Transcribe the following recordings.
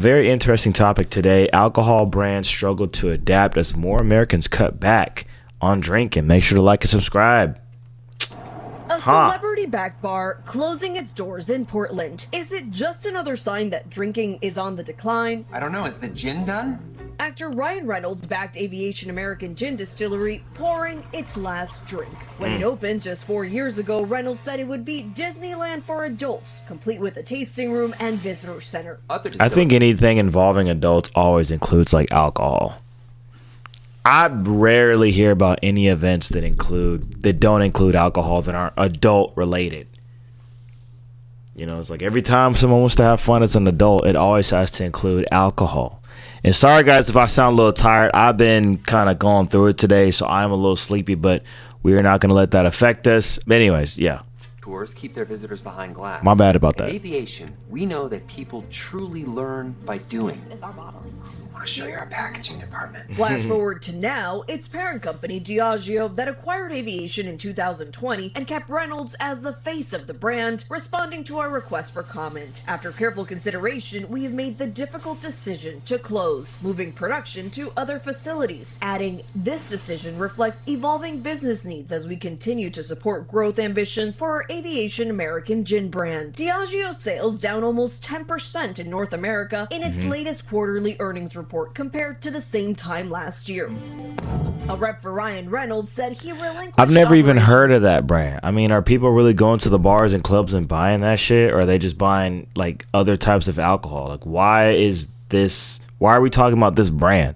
Very interesting topic today. Alcohol brands struggle to adapt as more Americans cut back on drinking. Make sure to like and subscribe. A celebrity-backed bar closing its doors in Portland. Is it just another sign that drinking is on the decline? I don't know. Is the gin done? Actor Ryan Reynolds backed Aviation American Gin Distillery, pouring its last drink. When it opened just 4 years ago, Reynolds said it would be Disneyland for adults, complete with a tasting room and visitor center. I think anything involving adults always includes like alcohol. I rarely hear about any events that don't include alcohol that aren't adult related. You know, it's like every time someone wants to have fun as an adult, it always has to include alcohol. And sorry guys if I sound a little tired. I've been kind of going through it today, so I'm a little sleepy, but we are not going to let that affect us. But anyways, yeah. Tours keep their visitors behind glass. My bad about that. In aviation, we know that people truly learn by doing. This is our bottle. I'll show you our packaging department. Flash forward to now, its parent company, Diageo, that acquired Aviation in 2020 and kept Reynolds as the face of the brand, responding to our request for comment. After careful consideration, we have made the difficult decision to close, moving production to other facilities. Adding, this decision reflects evolving business needs as we continue to support growth ambitions for our Aviation American Gin brand. Diageo sales down almost 10% in North America in its latest quarterly earnings report compared to the same time last year. A rep for Ryan Reynolds said he relinquished. I've never even heard of that brand. I mean, are people really going to the bars and clubs and buying that shit, or are they just buying like other types of alcohol? Like, why are we talking about this brand?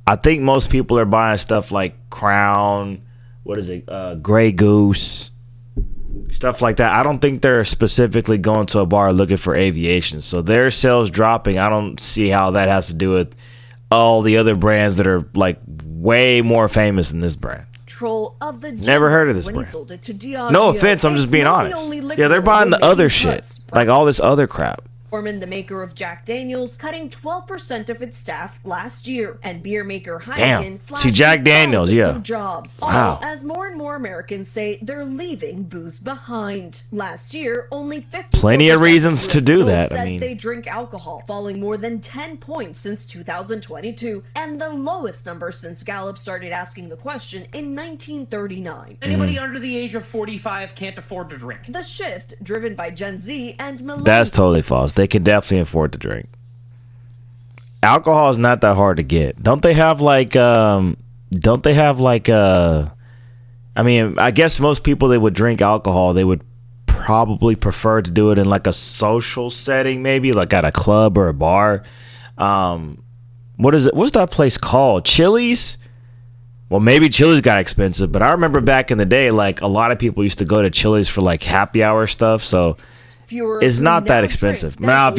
I think most people are buying stuff like Crown, Grey Goose, stuff like that. I don't think they're specifically going to a bar looking for Aviation. So their sales dropping, I don't see how that has to do with all the other brands that are like way more famous than this brand. Of the Never heard of this brand. No offense, I'm just being honest. Yeah, they're buying the other shit, like all this other crap. Foreman, the maker of Jack Daniels, cutting 12% of its staff last year, and beer maker Heineken Damn. See, Jack Daniels, yeah. Jobs. Wow. All as more and more Americans say they're leaving booze behind. Last year, only 50% plenty of reasons to do that. said I mean, they drink alcohol, falling more than 10 points since 2022, and the lowest number since Gallup started asking the question in 1939. Anybody under the age of 45 can't afford to drink. The shift, driven by Gen Z and millennials. That's totally false. They can definitely afford to drink. Alcohol is not that hard to get. Don't they have like I mean, I guess most people that would drink alcohol, they would probably prefer to do it in like a social setting, maybe like at a club or a bar. What is it? What's that place called? Chili's? Well, maybe Chili's got expensive, but I remember back in the day, like a lot of people used to go to Chili's for like happy hour stuff. So it's not that expensive. Now, if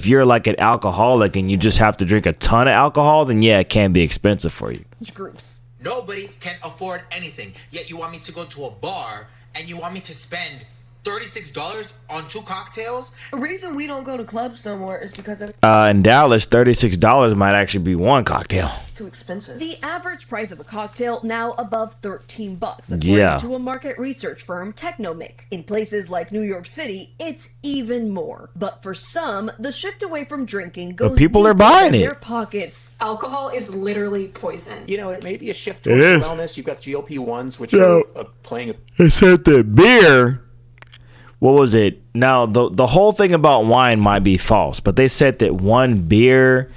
you're like an alcoholic and you just have to drink a ton of alcohol, then yeah, it can be expensive for you. Nobody can afford anything, yet you want me to go to a bar and you want me to spend $36 on 2 cocktails? The reason we don't go to clubs no more is because of in Dallas, $36 might actually be one cocktail. Too expensive. The average price of a cocktail now above $13, according to a market research firm, Technomic. In places like New York City, it's even more. But for some, the shift away from drinking goes but people are buying it. Their pockets. Alcohol is literally poison. You know, it may be a shift towards wellness. You've got GLP-1s, which are playing. It said that beer. What was it? Now, the whole thing about wine might be false, but they said that one beer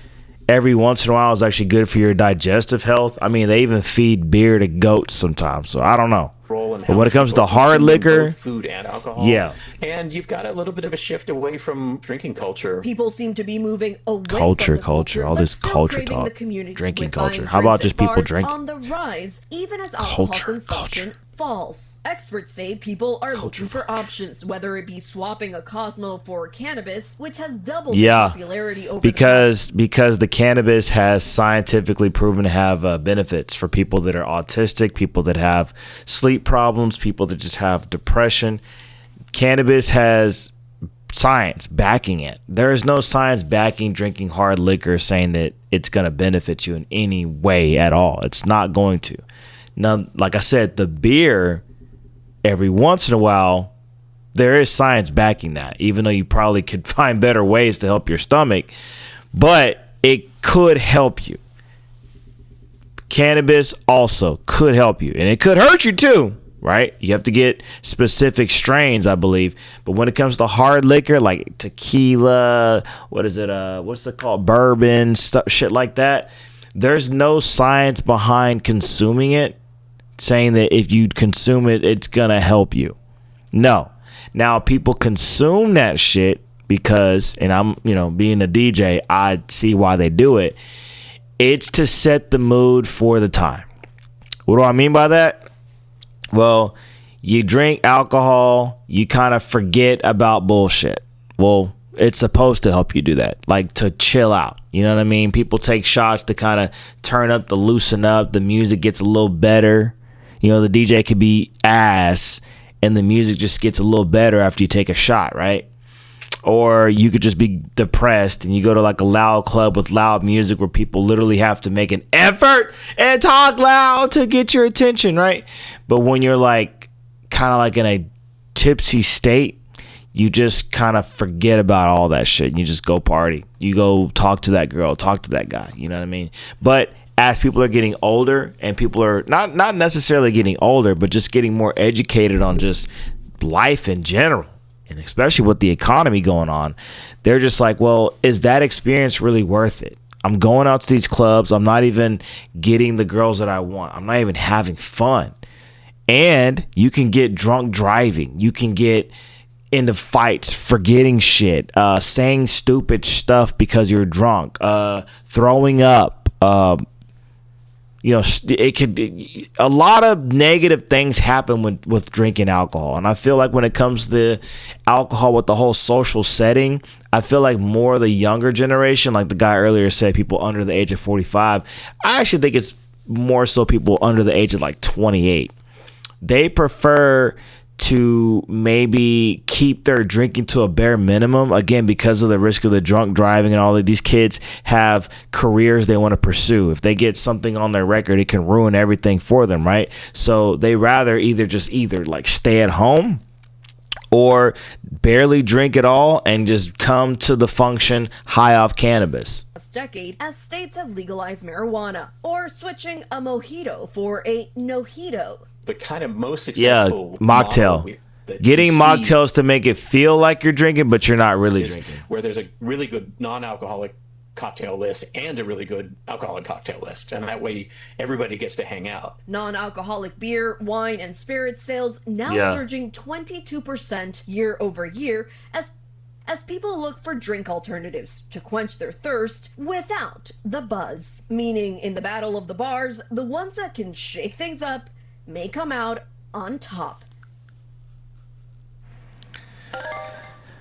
every once in a while is actually good for your digestive health. I mean, they even feed beer to goats sometimes, so I don't know. But when it comes to hard liquor, food and alcohol, yeah, and you've got a little bit of a shift away from drinking culture. People seem to be moving away culture, from the culture, all this culture talk, drinking culture. How about just people drinking? On the rise, even as alcohol consumption falls. Experts say people are looking for options, whether it be swapping a Cosmo for cannabis, which has doubled in popularity over because the cannabis has scientifically proven to have benefits for people that are autistic, people that have sleep problems, people that just have depression. Cannabis has science backing it. There is no science backing drinking hard liquor saying that it's going to benefit you in any way at all. It's not going to. Now, like I said, the beer, every once in a while, there is science backing that, even though you probably could find better ways to help your stomach, but it could help you. Cannabis also could help you, and it could hurt you too, right? You have to get specific strains, I believe. But when it comes to hard liquor like tequila, what's it called, bourbon, stuff, shit like that, there's no science behind consuming it saying that if you consume it, it's gonna help you. No. Now people consume that shit because, and I'm, being a DJ, I see why they do it. It's to set the mood for the time. What do I mean by that? Well, you drink alcohol, you kind of forget about bullshit. Well, it's supposed to help you do that, like to chill out. You know what I mean? People take shots to kind of turn up, to loosen up. The music gets a little better. The DJ could be ass, and the music just gets a little better after you take a shot, right? Or you could just be depressed and you go to like a loud club with loud music where people literally have to make an effort and talk loud to get your attention, right? But when you're like kind of like in a tipsy state, you just kind of forget about all that shit. You just go party. You go talk to that girl, talk to that guy. You know what I mean? But as people are getting older, and people are not necessarily getting older, but just getting more educated on just life in general, and especially with the economy going on, they're just like, well, is that experience really worth it? I'm going out to these clubs. I'm not even getting the girls that I want. I'm not even having fun. And you can get drunk driving. You can get into fights, forgetting shit, saying stupid stuff because you're drunk, throwing up. It could be a lot of negative things happen with drinking alcohol. And I feel like when it comes to alcohol with the whole social setting, I feel like more of the younger generation, like the guy earlier said, people under the age of 45, I actually think it's more so people under the age of like 28. They prefer to maybe keep their drinking to a bare minimum, again, because of the risk of the drunk driving and all of these kids have careers they want to pursue. If they get something on their record, it can ruin everything for them, right? So they rather either like stay at home or barely drink at all and just come to the function high off cannabis. Decade as states have legalized marijuana, or switching a mojito for a no-hito. The kind of most successful mocktail. Getting mocktails to make it feel like you're drinking, but you're not really drinking. Where there's a really good non-alcoholic cocktail list and a really good alcoholic cocktail list, and that way everybody gets to hang out. Non-alcoholic beer, wine, and spirit sales now surging 22% year over year as people look for drink alternatives to quench their thirst without the buzz. Meaning, in the battle of the bars, the ones that can shake things up may come out on top.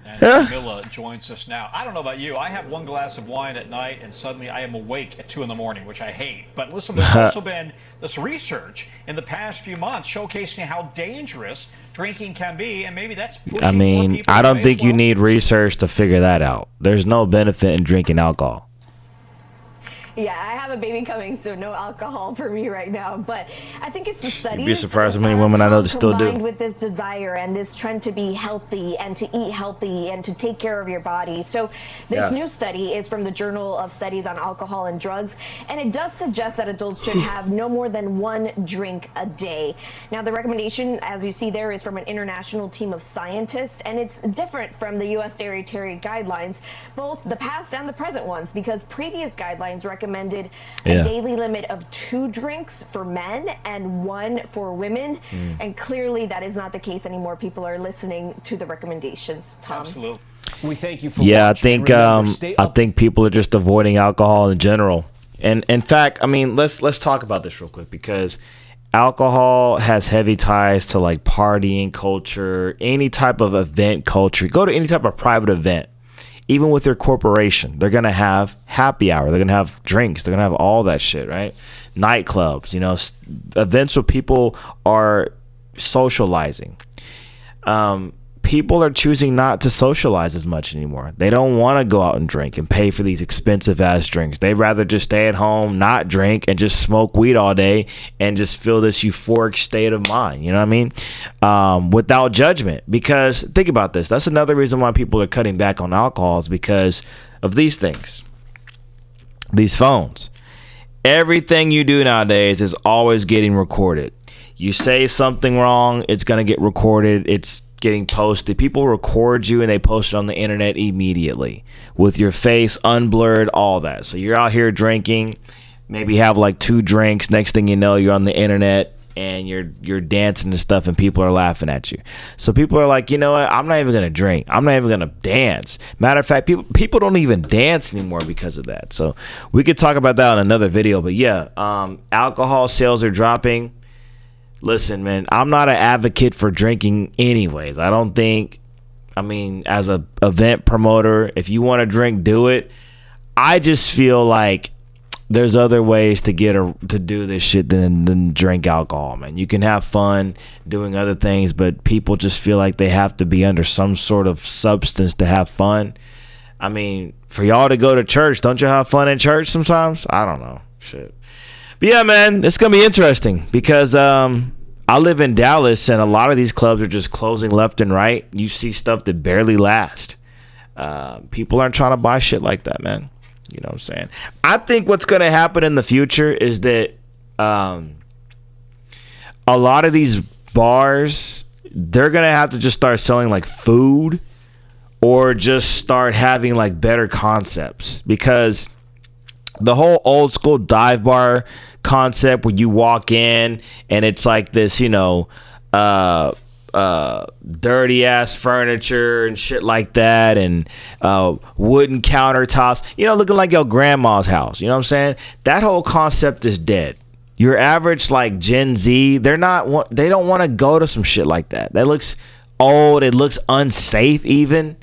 And Camilla joins us now. I don't know about you. I have one glass of wine at night, and suddenly I am awake at 2 in the morning, which I hate. But listen, there's also been this research in the past few months showcasing how dangerous drinking can be, and maybe that's pushing more people I don't away think as you well. need research to figure that out. There's no benefit in drinking alcohol. Yeah, I have a baby coming, so no alcohol for me right now. But I think it's the studies. You'd be surprised how many women I know that still do. Combined with this desire and this trend to be healthy and to eat healthy and to take care of your body. So this new study is from the Journal of Studies on Alcohol and Drugs, and it does suggest that adults should have no more than 1 drink a day. Now, the recommendation, as you see there, is from an international team of scientists, and it's different from the U.S. dietary guidelines, both the past and the present ones, because previous guidelines recommended a daily limit of 2 drinks for men and 1 for women, and clearly that is not the case anymore. People are listening to the recommendations. Tom. Absolutely. We thank you for watching. I think people are just avoiding alcohol in general. And in fact, let's talk about this real quick, because alcohol has heavy ties to like partying culture, any type of event culture. Go to any type of private event. Even with their corporation, they're going to have happy hour. They're going to have drinks. They're going to have all that shit, right? Nightclubs, events where people are socializing. people are choosing not to socialize as much anymore. They don't want to go out and drink and pay for these expensive ass drinks. They'd rather just stay at home, not drink, and just smoke weed all day and just feel this euphoric state of mind. You know what I mean? Without judgment. Because think about this. That's another reason why people are cutting back on alcohol is because of these things. These phones. Everything you do nowadays is always getting recorded. You say something wrong, it's going to get recorded. It's getting posted. People record you and they post it on the internet immediately with your face unblurred, all that. So you're out here drinking, maybe have like 2 drinks. Next thing you know, you're on the internet and you're dancing and stuff and people are laughing at you. So people are like, you know what? I'm not even going to drink. I'm not even going to dance. Matter of fact, people don't even dance anymore because of that. So we could talk about that in another video. But yeah, alcohol sales are dropping. Listen, man, I'm not an advocate for drinking anyways. I don't think, I mean, as a event promoter, if you want to drink, do it. I just feel like there's other ways to to do this shit than drink alcohol, man. You can have fun doing other things, but people just feel like they have to be under some sort of substance to have fun. I mean, for y'all to go to church, don't you have fun in church sometimes? I don't know. Shit. But yeah, man, it's going to be interesting because I live in Dallas and a lot of these clubs are just closing left and right. You see stuff that barely lasts. People aren't trying to buy shit like that, man. You know what I'm saying? I think what's going to happen in the future is that a lot of these bars, they're going to have to just start selling like food or just start having like better concepts because the whole old school dive bar concept where you walk in and it's like this, you know, dirty ass furniture and shit like that and wooden countertops, you know, looking like your grandma's house. You know what I'm saying? That whole concept is dead. Your average like Gen Z, they don't want to go to some shit like that. That looks old. It looks unsafe even.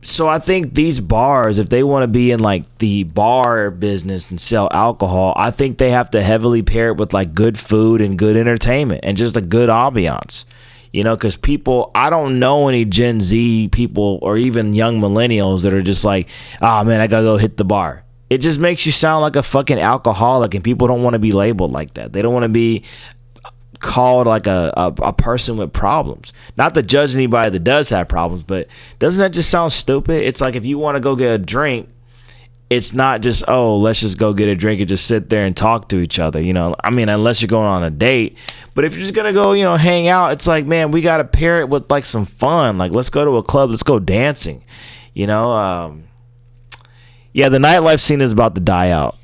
So I think these bars, if they want to be in like the bar business and sell alcohol, I think they have to heavily pair it with like good food and good entertainment and just a good ambiance, you know, because people, I don't know any Gen Z people or even young millennials that are just like, oh man, I gotta go hit the bar. It just makes you sound like a fucking alcoholic and people don't want to be labeled like that. They don't want to be called like a person with problems. Not to judge anybody that does have problems, but doesn't that just sound stupid? It's like if you want to go get a drink, it's not just, oh, let's just go get a drink and just sit there and talk to each other, you know. I mean, unless you're going on a date. But if you're just gonna go, you know, hang out, it's like, man, we gotta pair it with like some fun. Like, let's go to a club, let's go dancing, you know. Yeah, the nightlife scene is about to die out.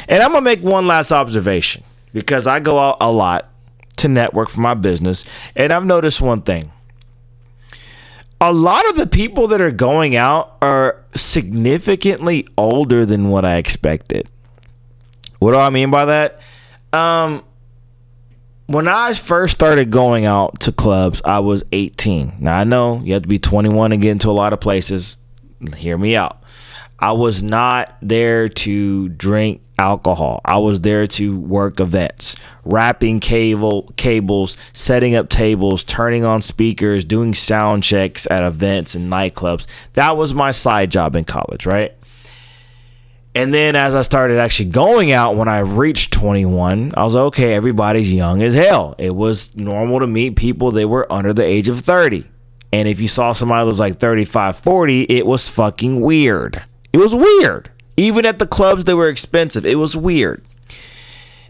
And I'm gonna make one last observation because I go out a lot to network for my business, and I've noticed one thing. A lot of the people that are going out are significantly older than what I expected. What do I mean by that? When I first started going out to clubs, I was 18. Now, I know you have to be 21 to get into a lot of places. Hear me out. I was not there to drink alcohol. I was there to work events, wrapping cables, setting up tables, turning on speakers, doing sound checks at events and nightclubs. That was my side job in college, right? And then as I started actually going out, when I reached 21, I was like, okay, everybody's young as hell. It was normal to meet people that were under the age of 30. And if you saw somebody that was like 35, 40, it was fucking weird. It was weird. Even at the clubs that were expensive, it was weird.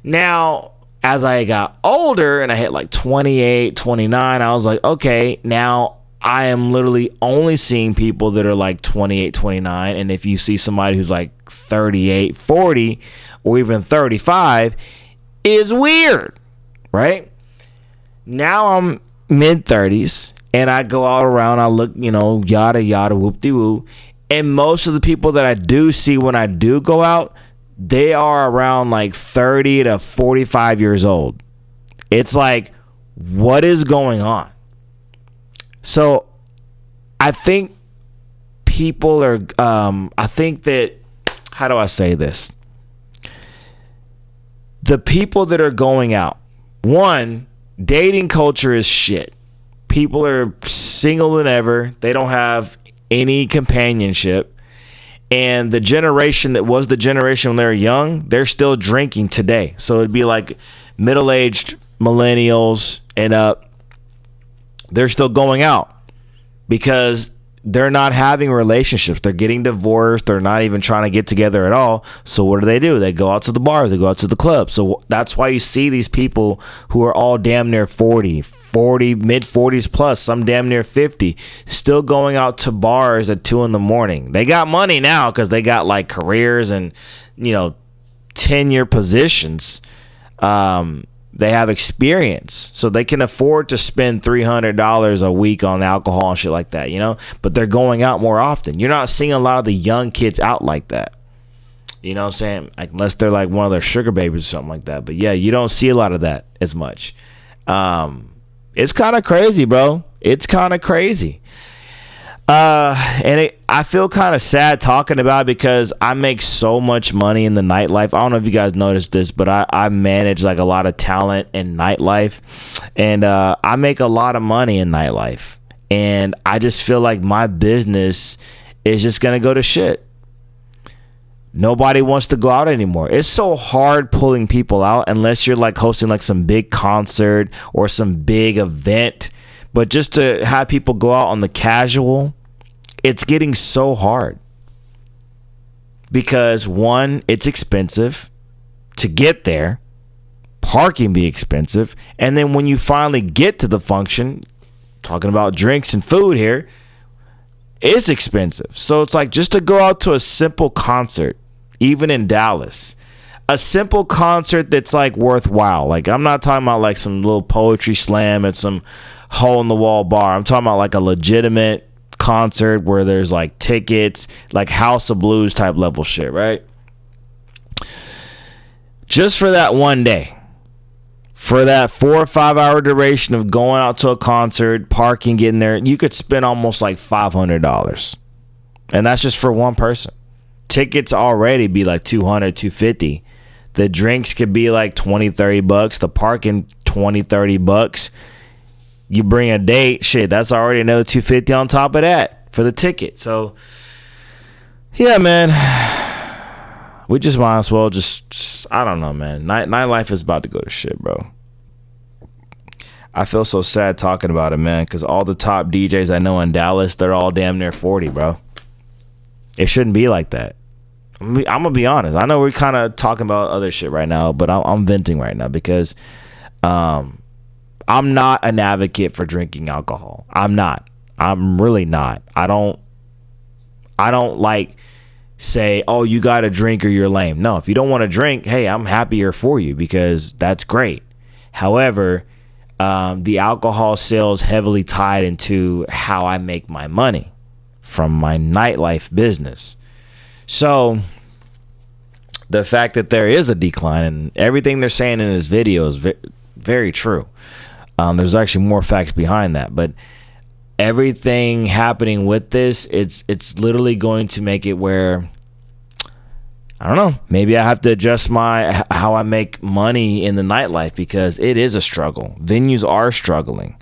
Now, as I got older and I hit like 28, 29, I was like, okay, now I am literally only seeing people that are like 28, 29. And if you see somebody who's like 38, 40, or even 35, is weird, right? Now I'm mid 30s and I go out around, I look, you know, yada, yada, whoop-de-woo. And most of the people that I do see when I do go out, they are around like 30 to 45 years old. It's like, what is going on? So I think people are, I think that, how do I say this? The people that are going out, one, dating culture is shit. People are single than ever. They don't have any companionship. And the generation that was the generation when they were young, they're still drinking today. So it'd be like middle-aged millennials and up. They're still going out because they're not having relationships. They're getting divorced. They're not even trying to get together at all. So what do? They go out to the bars. They go out to the clubs. So that's why you see these people who are all damn near 40, mid 40s plus, some damn near 50, still going out to bars at 2 a.m. They got money now because they got like careers and, 10-year positions. They have experience, so they can afford to spend $300 a week on alcohol and shit like that, but they're going out more often. You're not seeing a lot of the young kids out like that. You know what I'm saying? Like, unless they're like one of their sugar babies or something like that. But yeah, you don't see a lot of that as much. It's kind of crazy, bro. It's kind of crazy. I feel kind of sad talking about it because I make so much money in the nightlife. I don't know if you guys noticed this, but I manage like a lot of talent in nightlife, and I make a lot of money in nightlife, and I just feel like my business is just gonna go to shit. Nobody wants to go out anymore. It's so hard pulling people out unless you're like hosting like some big concert or some big event. But just to have people go out on the casual, it's getting so hard. Because one, it's expensive to get there. Parking be expensive. And then when you finally get to the function, talking about drinks and food here, it's expensive. So it's like just to go out to a simple concert, even in Dallas, a simple concert that's like worthwhile. Like, I'm not talking about like some little poetry slam at some hole in the wall bar. I'm talking about like a legitimate concert where there's like tickets, like House of Blues type level shit, right? Just for that one day, for that 4 or 5 hour duration of going out to a concert, parking, getting there, you could spend almost like $500. And that's just for one person. Tickets already be like $200, $250. The drinks could be like $20, $30. The parking $20, $30. You bring a date, shit, that's already another $250 on top of that for the ticket. So, yeah, man, we just might as well just I don't know, man. Nightlife is about to go to shit, bro. I feel so sad talking about it, man, because all the top DJs I know in Dallas, they're all damn near 40, bro. It shouldn't be like that. I'm gonna be honest. I know we're kind of talking about other shit right now, but I'm venting right now because I'm not an advocate for drinking alcohol. I'm not. I'm really not. I don't like say, oh, you got to drink or you're lame. No, if you don't want to drink, hey, I'm happier for you because that's great. However, the alcohol sales heavily tied into how I make my money from my nightlife business. So the fact that there is a decline and everything they're saying in this video is very true. There's actually more facts behind that, but everything happening with this, it's literally going to make it where, I don't know, maybe I have to adjust how I make money in the nightlife because it is a struggle. Venues are struggling.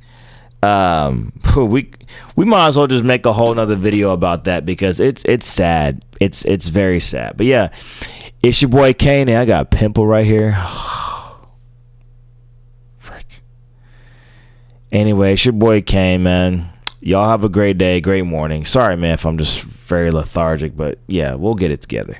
We might as well just make a whole nother video about that because it's sad. It's very sad. But yeah, it's your boy Kane. I got a pimple right here. Frick. Anyway, it's your boy Kane, man. Y'all have a great day, great morning. Sorry, man, if I'm just very lethargic, but yeah, we'll get it together.